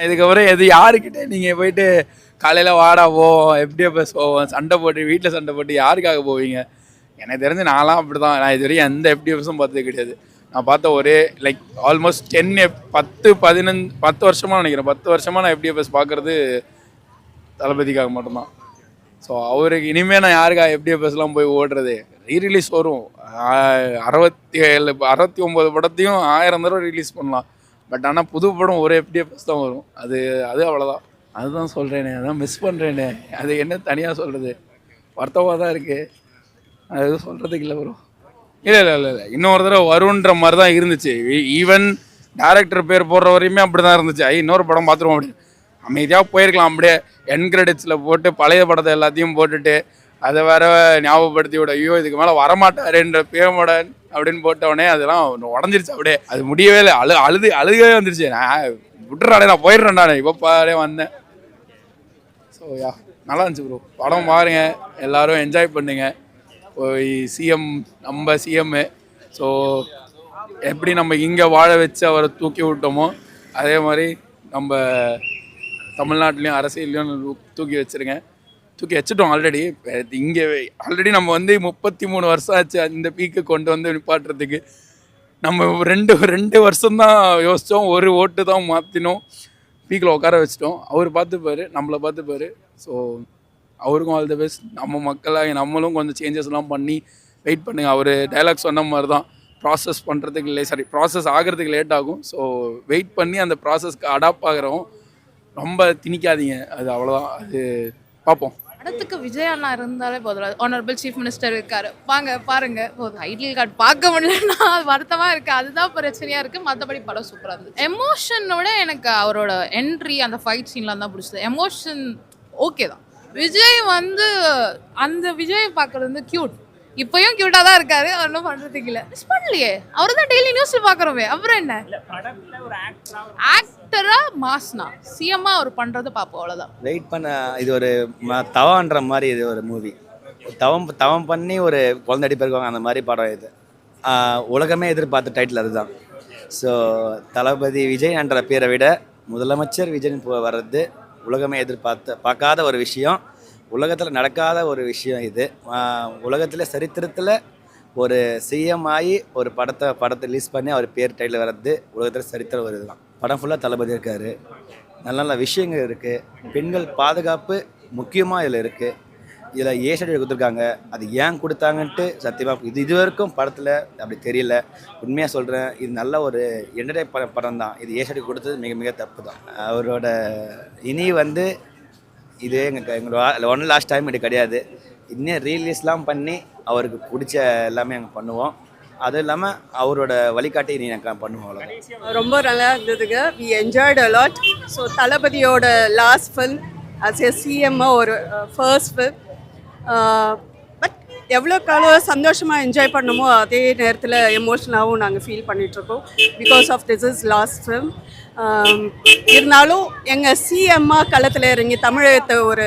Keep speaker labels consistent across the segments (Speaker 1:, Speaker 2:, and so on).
Speaker 1: இதுக்கப்புறம் எது யாருக்கிட்ட நீங்கள் போயிட்டு காலையில் வாடா போவோம் எஃப்டிஎஃப்எஸ் போவோம் சண்டை போட்டு வீட்டில் சண்டை போட்டு யாருக்காக போவீங்க? எனக்கு தெரிஞ்சு நான்லாம் அப்படி தான். நான் இது வரையும் எந்த எஃப்டிஎஃப்எஸும் பார்த்தது கிடையாது. நான் பார்த்த ஒரே லைக் ஆல்மோஸ்ட் 10 வருஷமாக நினைக்கிறேன். 10 வருஷமாக நான் எஃப்டிஎஃப்எஸ் பார்க்குறது தளபதிக்காக மட்டும்தான். ஸோ அவருக்கு இனிமேல் நான் யாருக்காக எஃப்டிஎஃப்எஸ்லாம் போய் ஓடுறது? ரீரிலீஸ் வரும். 69 படத்தையும் 1000 தடவை ரிலீஸ் பண்ணலாம். பட் ஆனால் புது படம் ஒரு எஃப்டிஎஃப்எஸ் தான் வரும். அது அவ்வளோதான். அதுதான் சொல்கிறேனே, அதான் மிஸ் பண்ணுறேனே. அது என்ன தனியாக சொல்கிறது? வருத்தமாக தான் இருக்குது. அது எதுவும் சொல்கிறதுக்கு இல்லை வரும். இல்லை இன்னொரு தடவை வருன்ற மாதிரி தான் இருந்துச்சு. ஈவன் டேரக்டர் பேர் போடுற வரையுமே அப்படி தான் இருந்துச்சு. இன்னொரு படம் பார்த்துருவோம் அப்படின்னு அமைதியாக போயிருக்கலாம். அப்படியே என் கிரெடிட்ஸில் போட்டு பழைய படத்தை எல்லாத்தையும் போட்டுட்டு அதை வேற ஞாபகப்படுத்தி விட, ஐயோ இதுக்கு மேலே வரமாட்டாருன்ற பேமோட அப்படின்னு போட்டவொடனே அதெல்லாம் உடஞ்சிருச்சு. அப்படியே அது முடியவே இல்லை. அழுகவே வந்துருச்சு. நான் விட்டுறாடே, நான் போயிடுறேன்டானே, இப்போ பாடே வந்தேன். ஸோ நல்லா இருந்துச்சு ப்ரோ. படம் பாருங்க, எல்லோரும் என்ஜாய் பண்ணுங்க. சிஎம் நம்ம சிஎம்மு. ஸோ எப்படி நம்ம இங்கே வாழ வச்சு அவரை தூக்கி விட்டோமோ அதே மாதிரி நம்ம தமிழ்நாட்டிலையும் அரசியல்லையும் தூக்கி வச்சுட்டோம் ஆல்ரெடி. இங்கே ஆல்ரெடி நம்ம 33 வருஷம் ஆச்சு இந்த பீக்கு கொண்டு நிப்பாட்டுறதுக்கு. நம்ம ரெண்டு வருஷம்தான் யோசித்தோம், ஒரு ஓட்டு தான் மாற்றினோம், பீக்கில் உட்கார வச்சிட்டோம். அவர் பார்த்துப்பாரு, நம்மளை பார்த்துப்பாரு. ஸோ அவருக்கும் ஆல் தி பெஸ்ட். நம்ம மக்களாக நம்மளும் கொஞ்சம் சேஞ்சஸ்லாம் பண்ணி வெயிட் பண்ணுங்க. அவர் டைலாக் சொன்ன மாதிரி தான், ப்ராசஸ் ஆகிறதுக்கு லேட் ஆகும். ஸோ வெயிட் பண்ணி அந்த ப்ராசஸ்க்கு அடாப்ட் ஆகிறோம். ரொம்ப திணிக்காதீங்க, அது அவ்வளோதான். அது பார்ப்போம்.
Speaker 2: படத்துக்கு விஜய் அண்ணா இருந்தாலே போதும். ஆனரபிள் சீஃப் மினிஸ்டர் இருக்காரு, வாங்க பாருங்க போதும். ஐடியல் கார்டு பார்க்க முடியலன்னா வருத்தமாக இருக்குது. அதுதான் பிரச்சனையாக இருக்குது. மற்றபடி படம் சூப்பராக இருந்தது. எமோஷனோட எனக்கு அவரோட என்ட்ரி அந்த ஃபைட் சீன்லாம் தான் பிடிச்சது. எமோஷன் ஓகே தான். விஜய் அந்த விஜய் பார்க்குறது க்யூட். இப்பயும் க்யூட்டாக தான் இருக்காரு. ஒன்றும் பண்ணுறதுக்கு இல்லை. மிஸ் பண்ணலையே, அவர் தான் டெய்லி நியூஸில் பார்க்குறோமே. அப்புறம் என்ன ஆக்டரா மாஸ்னா சிஎம்மா அவர் பண்ணுறது பார்ப்போம், அவ்வளோதான்.
Speaker 3: வெயிட் பண்ண இது ஒரு தவன்ற மாதிரி. இது ஒரு மூவி தவம் பண்ணி ஒரு குழந்தை அடிப்பிருக்காங்க, அந்த மாதிரி படம் இது. உலகமே எதிர்பார்த்த டைட்டில் அதுதான். ஸோ தளபதி விஜய் என்ற பேரை விட முதலமைச்சர் விஜய் வர்றது உலகமே பார்க்காத ஒரு விஷயம். உலகத்தில் நடக்காத ஒரு விஷயம் இது. உலகத்தில் சரித்திரத்தில் ஒரு சிஎம் ஆகி ஒரு படத்தை ரிலீஸ் பண்ணி அவர் பேர் டைட்டில் வர்றது உலகத்தில் சரித்திரம் வருது தான். படம் ஃபுல்லாக தளபதி இருக்கார். நல்ல நல்ல விஷயங்கள் இருக்குது. பெண்கள் பாதுகாப்பு முக்கியமாக இதில் இருக்குது. இதில் ஏ சர்டிஃபிகேட் கொடுத்துருக்காங்க. அது ஏன் கொடுத்தாங்கன்ட்டு சத்தியமாக இது வரைக்கும் படத்தில் அப்படி தெரியல. உண்மையாக சொல்கிறேன், இது நல்ல ஒரு என்டர்டைன் படம் தான். இது ஏ சர்டிஃபிகேட் கொடுத்தது மிக மிக தப்பு தான். அவரோட இனி இது எங்களோட ஒன் லாஸ்ட் டைம் இது கிடையாது. இன்னும் ரீலீஸ்லாம் பண்ணி அவருக்கு பிடிச்ச எல்லாமே நாங்கள் பண்ணுவோம். அதுவும் இல்லாமல் அவரோட வழிகாட்டி நீ நாங்கள் பண்ணுவோம்.
Speaker 4: ரொம்ப நல்லா இருந்ததுங்க. We enjoyed a lot. So தளபதியோட லாஸ்ட் ஃபில்ம் அஸ் எ சிஎம்மா ஒரு ஃபர்ஸ்ட் ஃபில்ம். பட் எவ்வளோ காலம் சந்தோஷமாக என்ஜாய் பண்ணமோ அதே நேரத்தில் எமோஷ்னலாகவும் நாங்கள் ஃபீல் பண்ணிகிட்ருக்கோம். Because of this is last film. இருந்தாலும் எங்கள் சிஎம்மா களத்தில் இறங்கி தமிழகத்தை ஒரு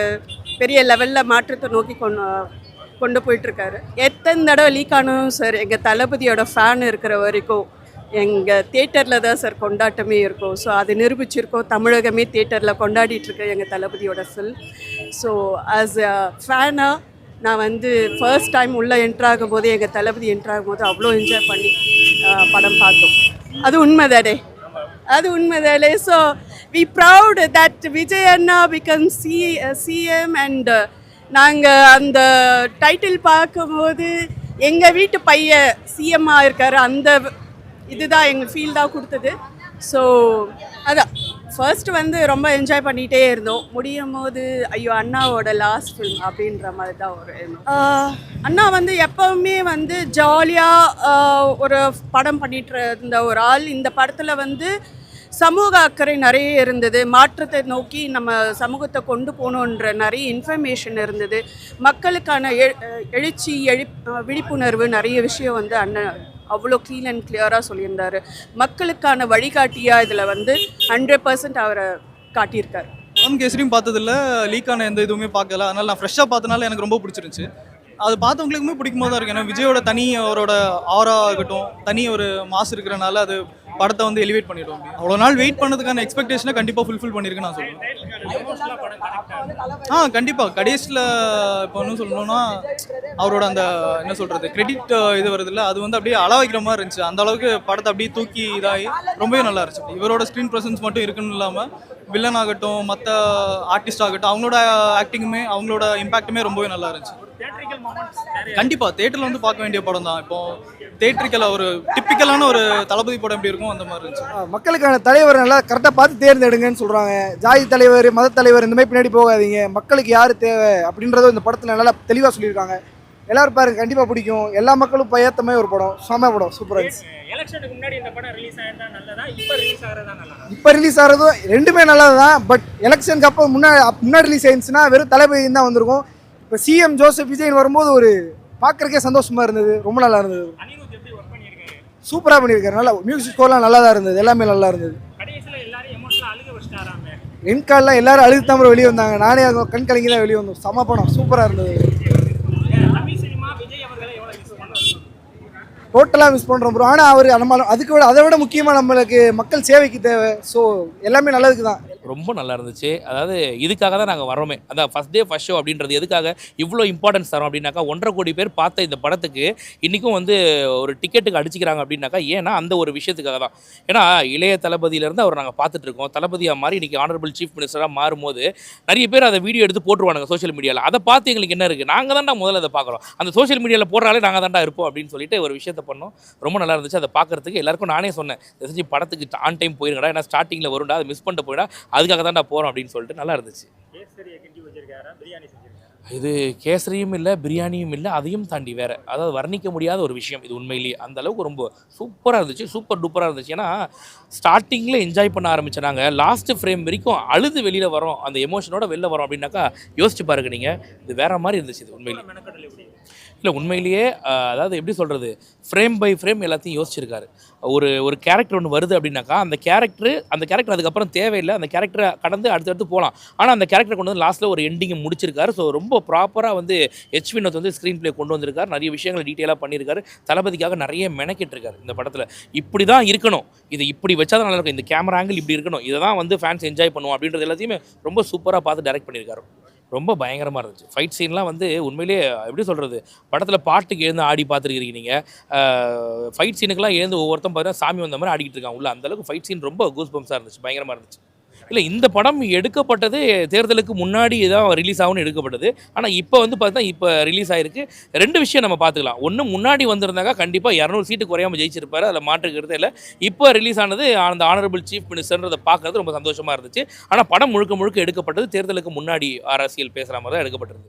Speaker 4: பெரிய லெவலில் மாற்றத்தை நோக்கி கொண்டு போயிட்டுருக்காரு. எத்தனை தடவை லீக் ஆனாலும் சார், எங்கள் தளபதியோட ஃபேன் இருக்கிற வரைக்கும் எங்கள் தேட்டரில் தான் சார் கொண்டாட்டமே இருக்கும். ஸோ அது நிரூபிச்சிருக்கோம். தமிழகமே தேட்டரில் கொண்டாடிட்டுருக்கேன் எங்கள் தளபதியோட ஃபில்ம். ஸோ ஆஸ் அ ஃபேனாக நான் ஃபர்ஸ்ட் டைம் உள்ளே என்ட்ராகும் போது எங்கள் தளபதி என்ட்ராகும் போது அவ்வளோ என்ஜாய் பண்ணி படம் பார்த்தோம். அது உண்மைதானே. So we proud that Vijay அண்ணா பிகம் சிஎம். அண்ட் நாங்கள் அந்த டைட்டில் பார்க்கும்போது எங்கள் வீட்டு பையன் சிஎம்மாக இருக்கார். அந்த இதுதான் எங்கள் ஃபீல்டாக கொடுத்தது. ஸோ அதான் ஃபர்ஸ்ட் ரொம்ப என்ஜாய் பண்ணிகிட்டே இருந்தோம். முடியும் போது ஐயோ அண்ணாவோட லாஸ்ட் ஃபில்ம் அப்படின்ற மாதிரி தான் ஒரு அண்ணா எப்போவுமே ஜாலியாக ஒரு படம் பண்ணிட்டு இருந்த ஒரு ஆள். இந்த படத்தில் சமூக அக்கறை நிறைய இருந்தது. மாற்றத்தை நோக்கி நம்ம சமூகத்தை கொண்டு போகணுன்ற நிறைய இன்ஃபர்மேஷன் இருந்தது. மக்களுக்கான எழுச்சி விழிப்புணர்வு நிறைய விஷயம் அண்ணன் அவ்வளோ க்ளீன் அண்ட் கிளியராக சொல்லியிருந்தார். மக்களுக்கான வழிகாட்டியாக இதில் 100% அவரை காட்டியிருக்கார்.
Speaker 5: கேசரியும் பார்த்ததில்ல, லீக்கான எந்த இதுவுமே பார்க்கல. அதனால் நான் ஃப்ரெஷ்ஷாக பார்த்தனால எனக்கு ரொம்ப பிடிச்சிருந்துச்சு. அது பார்த்தவங்களுக்குமே பிடிக்கும் போது தான் இருக்குது. ஏன்னா விஜயோட தனி அவரோட ஆரா இருக்கட்டும், தனி ஒரு மாசு இருக்கிறனால அது படத்தை வந்து எலிவேட் பண்ணிடுவோம். அவ்வளோ நாள் வெயிட் பண்ணதுக்கான எக்ஸ்பெக்டேஷனை கண்டிப்பாக ஃபுல்ஃபில் பண்ணியிருக்குன்னு நான் சொல்லுவேன். கண்டிப்பாக கடைசியில் இப்போ ஒன்றும் சொல்லணும்னா அவரோட அந்த என்ன சொல்கிறது கிரெடிட் இது வருதுல்ல, அது வந்து அப்படியே அள வைக்கிற மாதிரி இருந்துச்சு. அந்த அளவுக்கு படத்தை அப்படியே தூக்கி இதாகி ரொம்பவே நல்லா இருந்துச்சு. இவரோட ஸ்க்ரீன் ப்ரெசன்ஸ் மட்டும் இருக்குன்னு இல்லாமல் வில்லன் ஆகட்டும், மற்ற ஆர்டிஸ்ட் ஆகட்டும், அவங்களோட ஆக்டிங்குமே அவங்களோட இம்பாக்ட்டுமே ரொம்பவே நல்லா இருந்துச்சு. கண்டிப்பாக தேட்டரில் வந்து பார்க்க வேண்டிய படம் தான். இப்போ தேட்டரிக்கல் ஒரு டிப்பிக்கலான ஒரு தளபதி படம் எப்படி இருக்கும் அந்த மாதிரி இருந்துச்சு.
Speaker 6: மக்களுக்கான தலைவர் நல்லா கரெக்டாக பார்த்து தேர்ந்தெடுங்கன்னு சொல்கிறாங்க. ஜாதி தலைவர், மத தலைவர் இந்த மாதிரி பின்னாடி போகாதீங்க, மக்களுக்கு யார் தேவை அப்படின்றத இந்த படத்தில் நல்லா தெளிவாக சொல்லியிருக்காங்க. எல்லாரும் பாருங்க, கண்டிப்பாக பிடிக்கும். எல்லா மக்களும் ஏற்ற மாதிரி ஒரு படம், செம படம், சூப்பராக இருந்துச்சு.
Speaker 7: எலெக்ஷனுக்கு முன்னாடி இந்த படம் ரிலீஸ் ஆயிருந்தா நல்லதா, இப்போ ரிலீஸ் ஆகிறதா நல்லதா?
Speaker 6: இப்போ ரிலீஸ் ஆகிறதும் ரெண்டுமே நல்லது தான். பட் எலெக்ஷனுக்கு அப்போ முன்னாடி ரிலீஸ் ஆயிருந்துச்சுன்னா வெறும் தளபதி தான் வந்திருக்கும். இப்போ சிஎம் ஜோசப் விஜயன் வரும்போது ஒரு பார்க்குறக்கே சந்தோஷமாக இருந்தது, ரொம்ப நல்லா இருந்தது.
Speaker 7: அனிருத் எப்படி ஒர்க் பண்ணியிருக்காரு?
Speaker 6: சூப்பராக பண்ணியிருக்காரு. நல்லா மியூசிக் ஸ்கோர்லாம் நல்லா தான் இருந்தது, எல்லாமே நல்லா இருந்தது.
Speaker 7: கடைசியில் எல்லாரும் எமோஷனலாக அழுக வச்சிட்டாராமே.
Speaker 6: என்கால்லாம் எல்லாரும் அழுது தான் வெளியே வந்தாங்க. நானே கண் கலங்கி தான் வெளியே வந்தோம். செம படம், சூப்பராக இருந்தது.
Speaker 7: தமிழ் சினிமா விஜய் அவர்களை எவ்வளோ மிஸ் பண்ணுறோம்?
Speaker 6: டோட்டலாக மிஸ் பண்ணுறோம் ப்ரோ. ஆனால் அவர் நம்ம அதுக்கு விட அதை விட முக்கியமாக நம்மளுக்கு மக்கள் சேவைக்கு தேவை. ஸோ எல்லாமே நல்லதுக்கு தான்.
Speaker 8: ரொம்ப நல்லா இருந்துச்சு. அதாவது இதுக்காக தான் நாங்கள் வரோமே. அதான் ஃபஸ்ட் டே ஃபஸ்ட் ஷோ அப்படின்றது எதுக்காக இவ்வளோ இம்பார்ட்டன்ஸ் தரோம் அப்படின்னாக்கா 1.5 கோடி பேர் பார்த்த இந்த படத்துக்கு இன்றைக்கும் வந்து ஒரு டிக்கெட்டுக்கு அடிச்சிக்கிறாங்க அப்படின்னாக்கா ஏன்னா அந்த ஒரு விஷயத்துக்காக தான். ஏன்னா இளைய தளபதியிலேருந்து அவர் நாங்கள் பார்த்துட்ருக்கோம். தளபதியாக மாதிரி இன்றைக்கி ஆனரபிள் சீஃப் மினிஸ்டராக மாறும்போது நிறைய பேர் அதை வீடியோ எடுத்து போட்டுருவானுங்க சோஷியல் மீடியாவில். அதை பார்த்து எங்களுக்கு என்ன இருக்குது, நாங்கள் தான்டா முதல்ல அதை பார்க்குறோம், அந்த சோஷியல் மீடியாவில் போடுறாலே நாங்கள் தான்டா இருப்போம் அப்படின்னு சொல்லிட்டு ஒரு விஷயத்தை பண்ணோம். ரொம்ப நல்லா இருந்துச்சு அதை பார்க்குறதுக்கு. எல்லாருக்கும் நானே சொன்னேன், செஞ்சு படத்துக்கு ஆன் டைம் போயிருங்கடா, ஏன்னா ஸ்டார்டிங்கில் வரும்டா, அதை மிஸ் பண்ணிட்டு போயிடா, அதுக்காக தான்டா போகிறோம் அப்படின்னு சொல்லிட்டு நல்லா இருந்துச்சு. இது கேசரியும் இல்லை, பிரியாணியும் இல்லை, அதையும் தாண்டி வேறு, அதாவது வர்ணிக்க முடியாத ஒரு விஷயம் இது உண்மையிலேயே. அந்த அளவுக்கு ரொம்ப சூப்பராக இருந்துச்சு, சூப்பர் டூப்பராக இருந்துச்சு. ஏன்னா ஸ்டார்டிங்கில் என்ஜாய் பண்ண ஆரம்பிச்ச நாங்கள் லாஸ்ட் ஃப்ரேம் வரைக்கும் அழுது வெளியில் வரோம், அந்த எமோஷனோட வெளில வரோம் அப்படின்னாக்கா யோசிச்சு பாருங்க நீங்கள், இது வேறு மாதிரி இருந்துச்சு இது உண்மையிலேயே. இல்லை உண்மையிலேயே அதாவது எப்படி சொல்கிறது, ஃப்ரேம் பை ஃப்ரேம் எல்லாத்தையும் யோசிச்சிருக்காரு. ஒரு கேரக்டர் ஒன்று வருது அப்படின்னாக்கா அந்த கேரக்டர் அதுக்கப்புறம் தேவையில்லை, அந்த கேரக்டரை கடந்து அடுத்தடுத்து போகலாம். ஆனால் அந்த கேரக்டரை கொண்டு வந்து லாஸ்ட்டில் ஒரு எண்டிங்கை முடிச்சிருக்காரு. ஸோ ரொம்ப ப்ராப்பராக வந்து எச் வினோத் வந்து ஸ்க்ரீன் ப்ளே கொண்டு வந்திருக்காரு. நிறைய விஷயங்களை டீட்டெயிலாக பண்ணியிருக்காரு. தளபதிக்காக நிறைய மெனக்கிட்டிருக்காரு இந்த படத்தில். இப்படி தான் இருக்கணும், இது இப்படி வச்சா தான் நல்லா இருக்கும், இந்த கேமரா ஆங்கிள் இப்படி இருக்கணும், இதை தான் வந்து ஃபேன்ஸ் என்ஜாய் பண்ணுவோம் அப்படின்றது எல்லாத்தையுமே ரொம்ப சூப்பராக பார்த்து டைரக்ட் பண்ணியிருக்காரு. ரொம்ப பயங்கரமாக இருந்துச்சு. ஃபைட் சீன்லாம் வந்து உண்மையிலேயே எப்படி சொல்கிறது, படத்தில் பாட்டுக்கு எழுந்து ஆடி பார்த்துருக்கீங்க நீங்கள். ஃபைட் சீனுக்கெல்லாம் எழுந்து ஒவ்வொருத்தரும் பார்த்தீங்கன்னா சாமி வந்த மாதிரி ஆடிக்கிட்டு இருக்காங்க உள்ள. அந்தளவுக்கு ஃபைட் சீன் ரொம்ப கூஸ் பம்ப்ஸாக இருந்துச்சு, பயங்கரமாக இருந்துச்சு. இல்லை இந்த படம் எடுக்கப்பட்டது தேர்தலுக்கு முன்னாடி தான் ரிலீஸ் ஆகும்னு எடுக்கப்பட்டது. ஆனால் இப்போ வந்து பார்த்தா இப்போ ரிலீஸ் ஆகிருக்கு. 2 விஷயம் நம்ம பார்த்துக்கலாம். ஒன்று, முன்னாடி வந்திருந்தாக்கா கண்டிப்பாக 200 சீட்டு குறையாமல் ஜெயிச்சிருப்பாரு, அதில் மாற்றுக்கிறதே இல்லை. இப்போ ரிலீஸ் ஆனது அந்த ஆனரபிள் சீஃப் மினிஸ்டர்ன்றதை பார்க்குறது ரொம்ப சந்தோஷமாக இருந்துச்சு. ஆனால் படம் முழுக்க முழுக்க எடுக்கப்பட்டது தேர்தலுக்கு முன்னாடி அரசியல் பேசுகிற மாதிரி தான் எடுக்கப்பட்டிருந்தது.